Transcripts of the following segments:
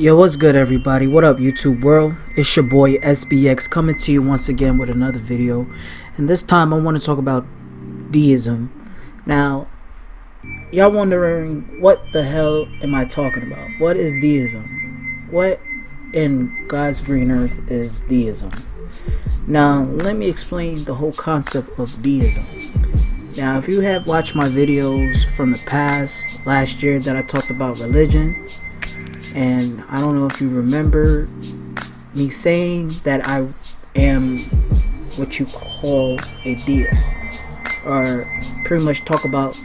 Yo, what's good, everybody? What up, YouTube world? It's your boy SBX coming to you once again with another video, and this time I want to talk about deism. Now, y'all wondering, what the hell am I talking about? What is deism? What in God's green earth is deism? Now, let me explain the whole concept of deism. Now, if you have watched my videos from the past, last year, that I talked about religion, and I don't know if you remember me saying that I am what you call a deist, or pretty much talk about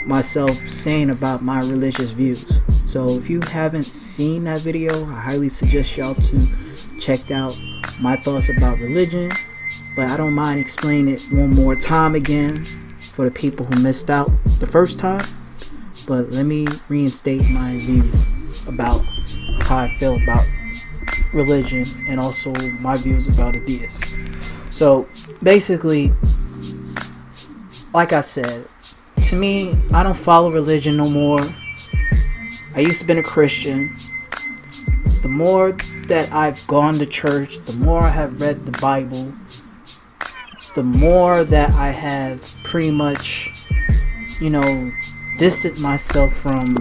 myself saying about my religious views. So if you haven't seen that video, I highly suggest y'all to check out my thoughts about religion, but I don't mind explaining it one more time again for the people who missed out the first time. But let me reinstate my view about how I feel about religion and also my views about a deist. So basically, like I said, to me, I don't follow religion no more. I used to be a Christian. The more that I've gone to church, the more I have read the Bible, the more that I have pretty much, distanced myself from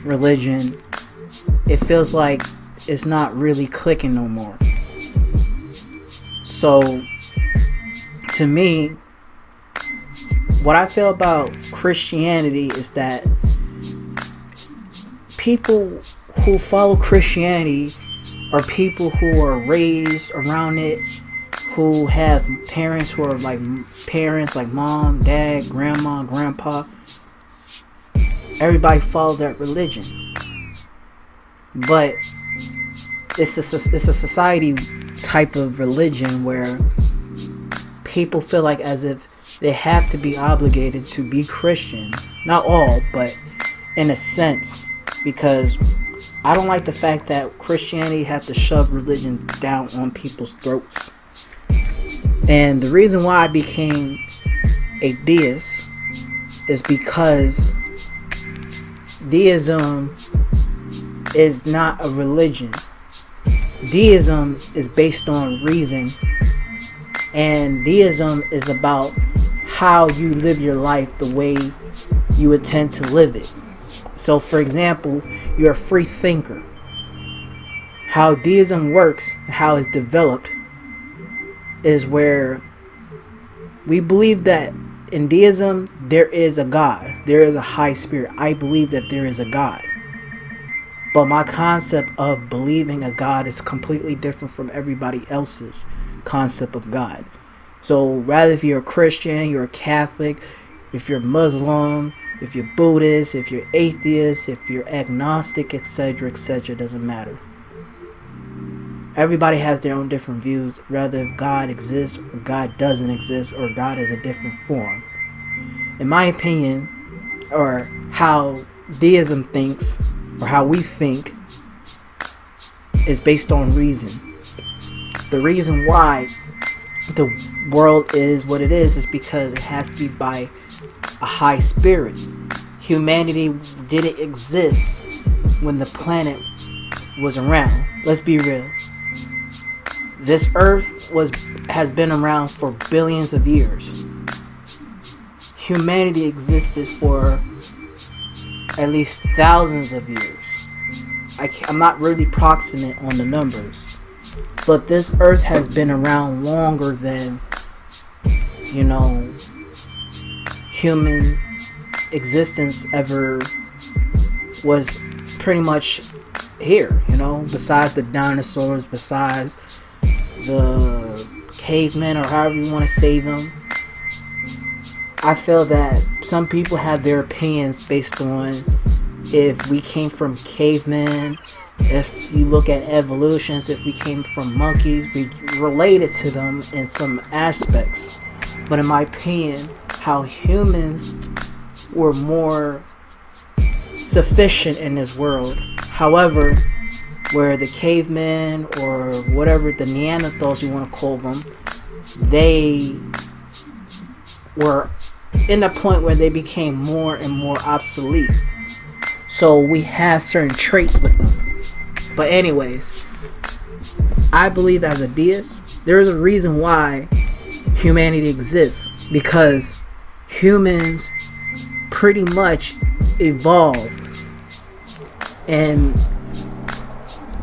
religion. It feels like it's not really clicking no more. So to me, what I feel about Christianity is that people who follow Christianity are people who are raised around it, who have parents who are like mom, dad, grandma, grandpa. Everybody follow that religion, but it's a society type of religion where people feel like as if they have to be obligated to be Christian. Not all, but in a sense, because I don't like the fact that Christianity had to shove religion down on people's throats. And the reason why I became a deist is because deism is not a religion. Deism is based on reason, and deism is about how you live your life the way you intend to live it. So for example, you're a free thinker. How deism works, how it's developed, is where we believe that in deism there is a God, there is a high spirit. I believe that there is a God, but my concept of believing a God is completely different from everybody else's concept of God. So rather, if you're a Christian, you're a Catholic, if you're Muslim, if you're Buddhist, if you're atheist, if you're agnostic, etc., doesn't matter. Everybody has their own different views, rather if God exists or God doesn't exist, or God is a different form. In my opinion, or how deism thinks, or how we think, is based on reason. The reason why the world is what it is because it has to be by a high spirit. Humanity didn't exist when the planet was around. Let's be real. This earth has been around for billions of years. Humanity existed for at least thousands of years. I'm not really proximate on the numbers, but this earth has been around longer than human existence ever was pretty much here, besides the dinosaurs, besides the cavemen, or however you want to say them. I feel that some people have their opinions based on if we came from cavemen, if you look at evolutions, if we came from monkeys, we related to them in some aspects. But in my opinion, how humans were more sufficient in this world. However, where the cavemen, or whatever, the Neanderthals you want to call them, they were in a point where they became more and more obsolete. So we have certain traits with them. But anyways, I believe as a deist, there is a reason why humanity exists, because humans pretty much evolved, and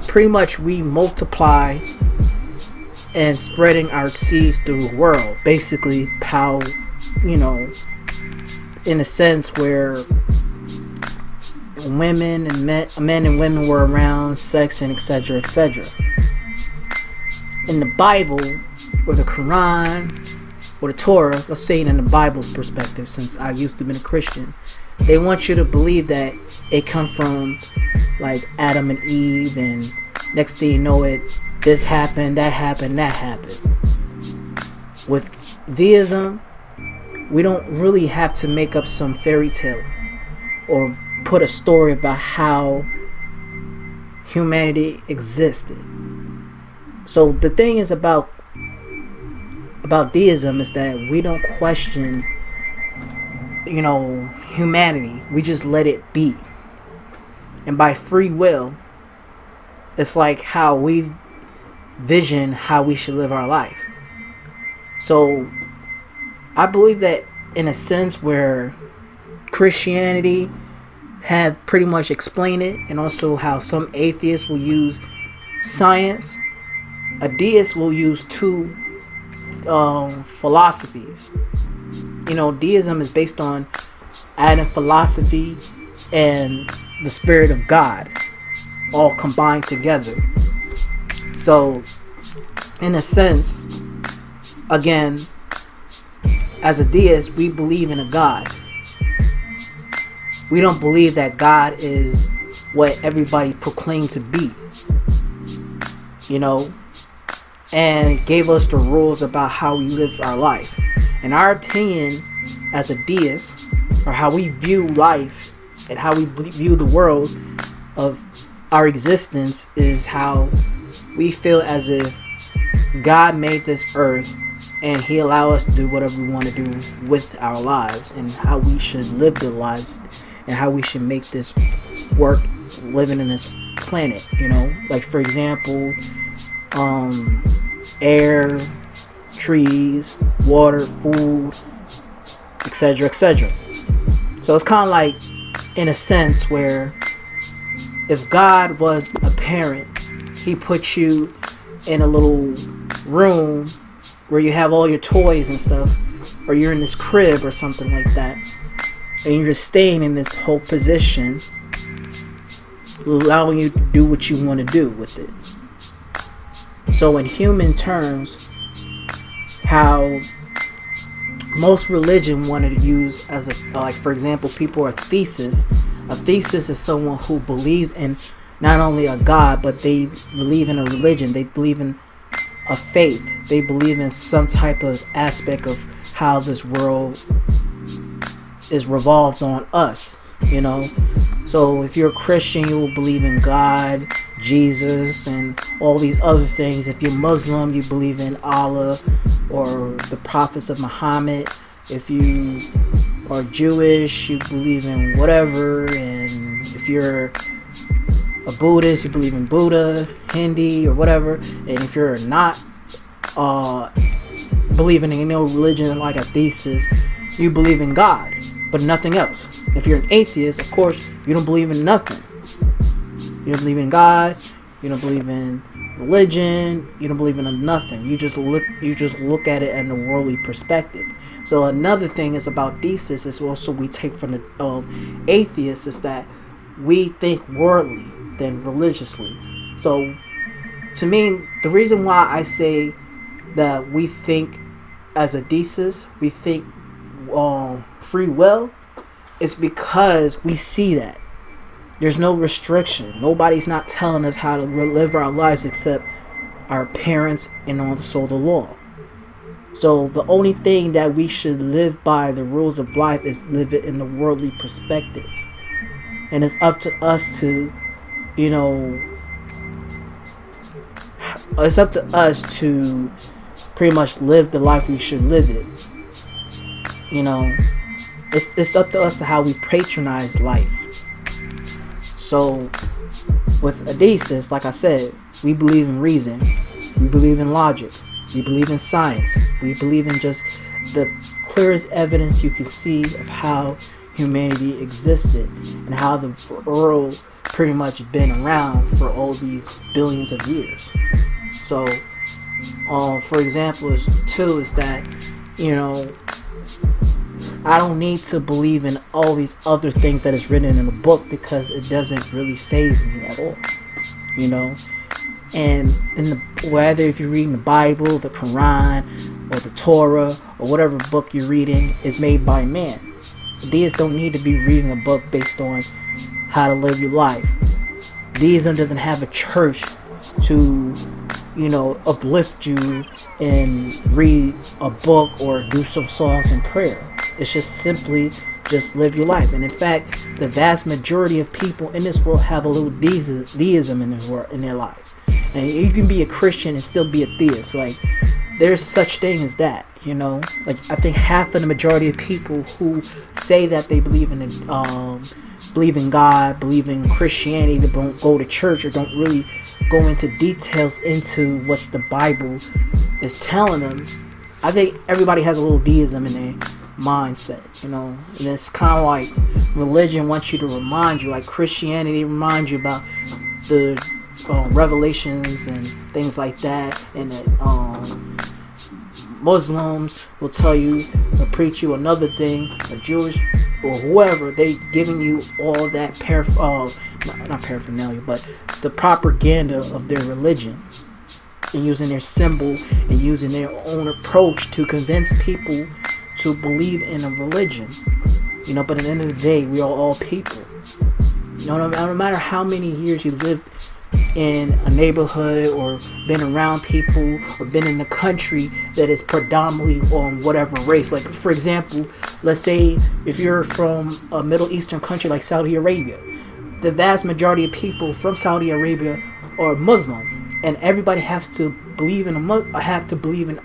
pretty much we multiply and spreading our seeds through the world. Basically, how, in a sense where women and men and women were around, sex and etc. etc. In the Bible, or the Quran, or the Torah, let's say it in the Bible's perspective, since I used to be a Christian, they want you to believe that it comes from like Adam and Eve, and next thing you know it, this happened, that happened, that happened. With deism, we don't really have to make up some fairy tale or put a story about how humanity existed. So the thing is about deism is that we don't question, humanity. We just let it be. And by free will, it's like how we vision how we should live our life. So I believe that in a sense where Christianity have pretty much explained it, and also how some atheists will use science, a deist will use two philosophies. Deism is based on adding philosophy and the spirit of God all combined together. So in a sense, again, as a deist, we believe in a God. We don't believe that God is what everybody proclaimed to be, and gave us the rules about how we live our life. In our opinion, as a deist, or how we view life and how we view the world of our existence, is how we feel as if God made this earth and He allowed us to do whatever we want to do with our lives, and how we should live the lives, and how we should make this work living in this planet. Like for example, air, trees, water, food, etc. etc. So it's kind of like, in a sense, where if God was a parent, He put you in a little room where you have all your toys and stuff, or you're in this crib or something like that, and you're just staying in this whole position, allowing you to do what you want to do with it. So in human terms, how most religion wanted to use as like for example, people are theists. A theist is someone who believes in not only a God, but they believe in a religion. They believe in a faith. They believe in some type of aspect of how this world is revolved on us, So if you're a Christian, you will believe in God, Jesus, and all these other things. If you're Muslim, you believe in Allah or the prophets of Muhammad. If you are Jewish, you believe in whatever. And if you're a Buddhist, you believe in Buddha, Hindi, or whatever. And if you're not believing in no religion like a theist, you believe in God, but nothing else. If you're an atheist, of course, you don't believe in nothing. You don't believe in God. You don't believe in religion. You don't believe in nothing. You just look at it in a worldly perspective. So another thing is about theists is also we take from the atheists is that we think worldly than religiously. So to me, the reason why I say that we think as a deist, we think free will, is because we see that there's no restriction. Nobody's not telling us how to live our lives except our parents and also the law. So the only thing that we should live by, the rules of life, is live it in the worldly perspective. And it's up to us to, it's up to us to pretty much live the life we should live it. It's up to us to how we patronize life. So With a deist, like I said, we believe in reason, we believe in logic, we believe in science, we believe in just the clearest evidence you can see of how humanity existed and how the world pretty much been around for all these billions of years. So, for example, is that, you know, I don't need to believe in all these other things that is written in the book because it doesn't really faze me at all, you know. And whether if you're reading the Bible, the Quran, or the Torah, or whatever book you're reading, is made by man. Deists don't need to be reading a book based on how to live your life. Deism doesn't have a church to, you know, uplift you and read a book or do some songs and prayer. It's just simply just live your life. And in fact, the vast majority of people in this world have a little deism in their lives. And you can be a Christian and still be a theist. Like, there's such thing as that, you know. Like, I think half of the majority of people who say that they believe in God, believe in Christianity, they don't go to church or don't really go into details into what the Bible is telling them. I think everybody has a little deism in their mindset, you know. And it's kind of like religion wants you to remind you, like Christianity reminds you about the revelations and things like that, and that Muslims will tell you or preach you another thing, or Jewish or whoever, they giving you all that not paraphernalia, but the propaganda of their religion, and using their symbol and using their own approach to convince people to believe in a religion, you know. But at the end of the day, we are all people, you know. No matter how many years you lived in a neighborhood or been around people or been in a country that is predominantly on whatever race. Like, for example, let's say if you're from a Middle Eastern country like Saudi Arabia, the vast majority of people from Saudi Arabia are Muslim, and everybody has to believe in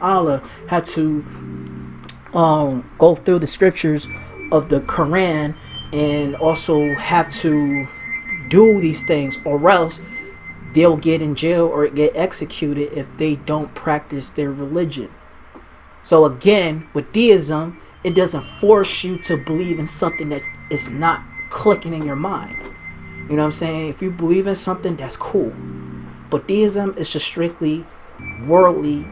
Allah, have to go through the scriptures of the Quran, and also have to do these things, or else they'll get in jail or get executed if they don't practice their religion. So again, with deism, it doesn't force you to believe in something that is not clicking in your mind. You know what I'm saying? If you believe in something, that's cool. But deism is just strictly worldly.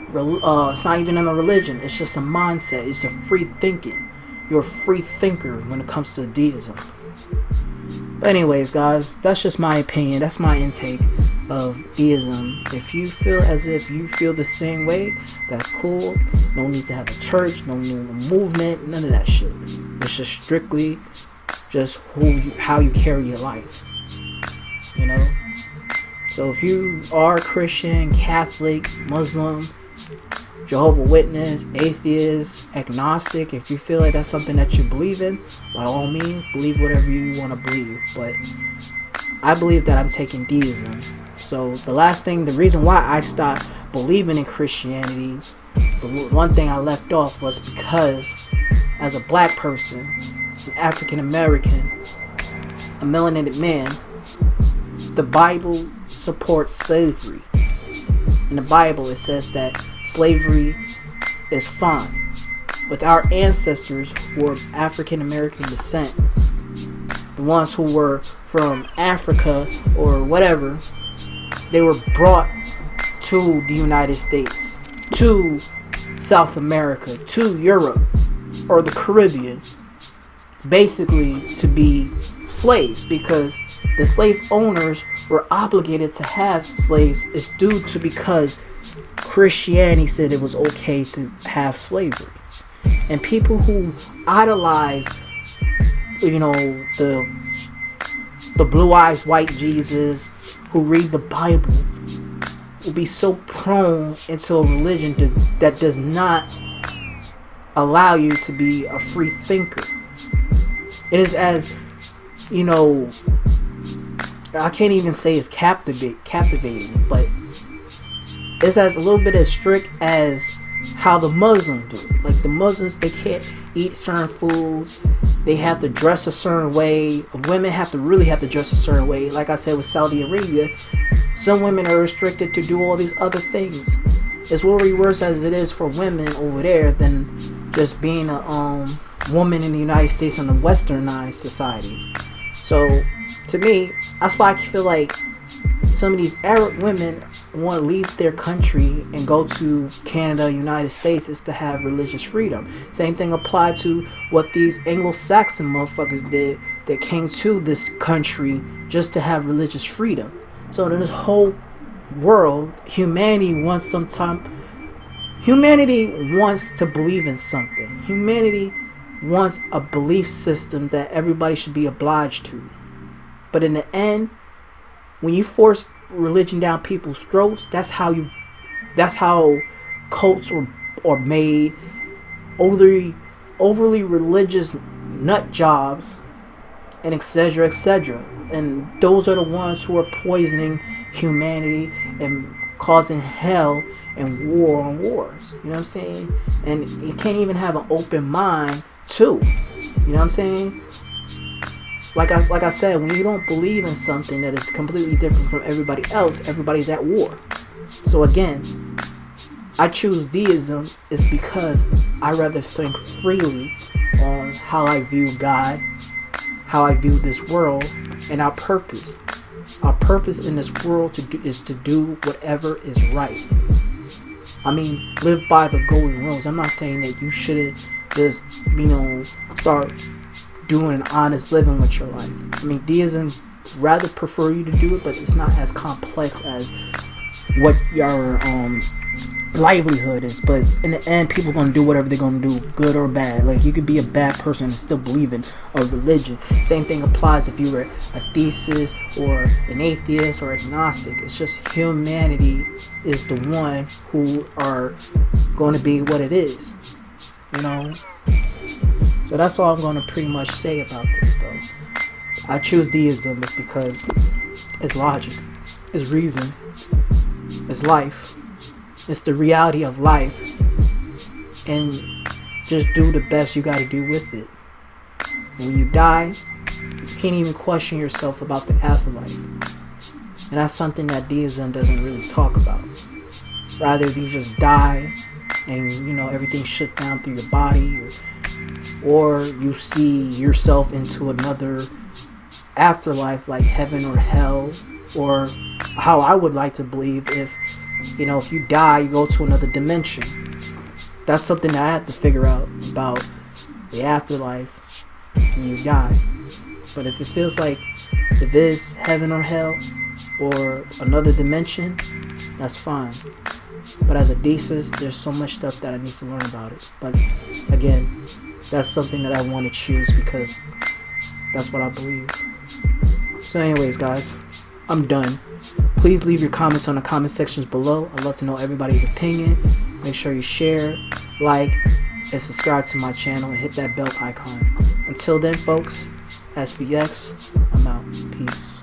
It's not even in a religion. It's just a mindset. It's a free thinking. You're a free thinker when it comes to deism. But anyways, guys, that's just my opinion. That's my intake of deism. If you feel as if you feel the same way, that's cool. No need to have a church, no need of movement, none of that shit. It's just strictly just how you carry your life, you know. So if you are Christian, Catholic, Muslim, Jehovah's Witness, atheist, agnostic, if you feel like that's something that you believe in, by all means, believe whatever you want to believe. But I believe that I'm taking deism. So the reason why I stopped believing in Christianity, the one thing I left off was because as a black person, an African American, a melanated man, the Bible supports slavery. In the Bible, it says that slavery is fine. With our ancestors who were African American descent, the ones who were from Africa or whatever, they were brought to the United States, to South America, to Europe, or the Caribbean, basically to be slaves, because the slave owners were obligated to have slaves is due to because Christianity said it was okay to have slavery. And people who idolize, you know, the blue eyes white Jesus, who read the Bible, will be so prone into a religion that does not allow you to be a free thinker. It is as, you know, I can't even say it's captivating, but it's as a little bit as strict as how the Muslims do. Like the Muslims, they can't eat certain foods. they have to dress a certain way. Women have to really have to dress a certain way. Like I said with Saudi Arabia, some women are restricted to do all these other things. It's really worse as it is for women over there than just being a woman in the United States in a westernized society. So to me, that's why I feel like some of these Arab women want to leave their country and go to Canada, United States, is to have religious freedom. Same thing applied to what these Anglo-Saxon motherfuckers did that came to this country just to have religious freedom. So in this whole world, humanity wants to believe in something. Humanity wants a belief system that everybody should be obliged to. But in the end, when you force religion down people's throats, that's how cults are made. Overly religious nut jobs, and etc., etc. And those are the ones who are poisoning humanity and causing hell and war on wars. You know what I'm saying? And you can't even have an open mind too. You know what I'm saying? Like I said, when you don't believe in something that is completely different from everybody else, everybody's at war. So again, I choose deism is because I rather think freely on how I view God, how I view this world, and our purpose. Our purpose in this world is to do whatever is right. I mean, live by the golden rules. I'm not saying that you shouldn't just, start doing an honest living with your life. I mean, deism rather prefer you to do it, but it's not as complex as what your livelihood is. But in the end, people are going to do whatever they're going to do, good or bad. Like, you could be a bad person and still believe in a religion. Same thing applies if you were a theist or an atheist or agnostic. It's just humanity is the one who are going to be what it is, So that's all I'm going to pretty much say about this, though. I choose deism is because it's logic, it's reason, it's life, it's the reality of life, and just do the best you got to do with it. When you die, you can't even question yourself about the afterlife, and that's something that deism doesn't really talk about. Rather, if you just die and everything shut down through your body, or you see yourself into another afterlife like heaven or hell, or how I would like to believe if you die, you go to another dimension. That's something that I have to figure out about the afterlife when you die. But if it feels like if it's heaven or hell or another dimension, that's fine. But as a deist, there's so much stuff that I need to learn about it. But again, that's something that I want to choose because that's what I believe. So anyways, guys, I'm done. Please leave your comments on the comment sections below. I'd love to know everybody's opinion. Make sure you share, like, and subscribe to my channel and hit that bell icon. Until then, folks, SBX, I'm out. Peace.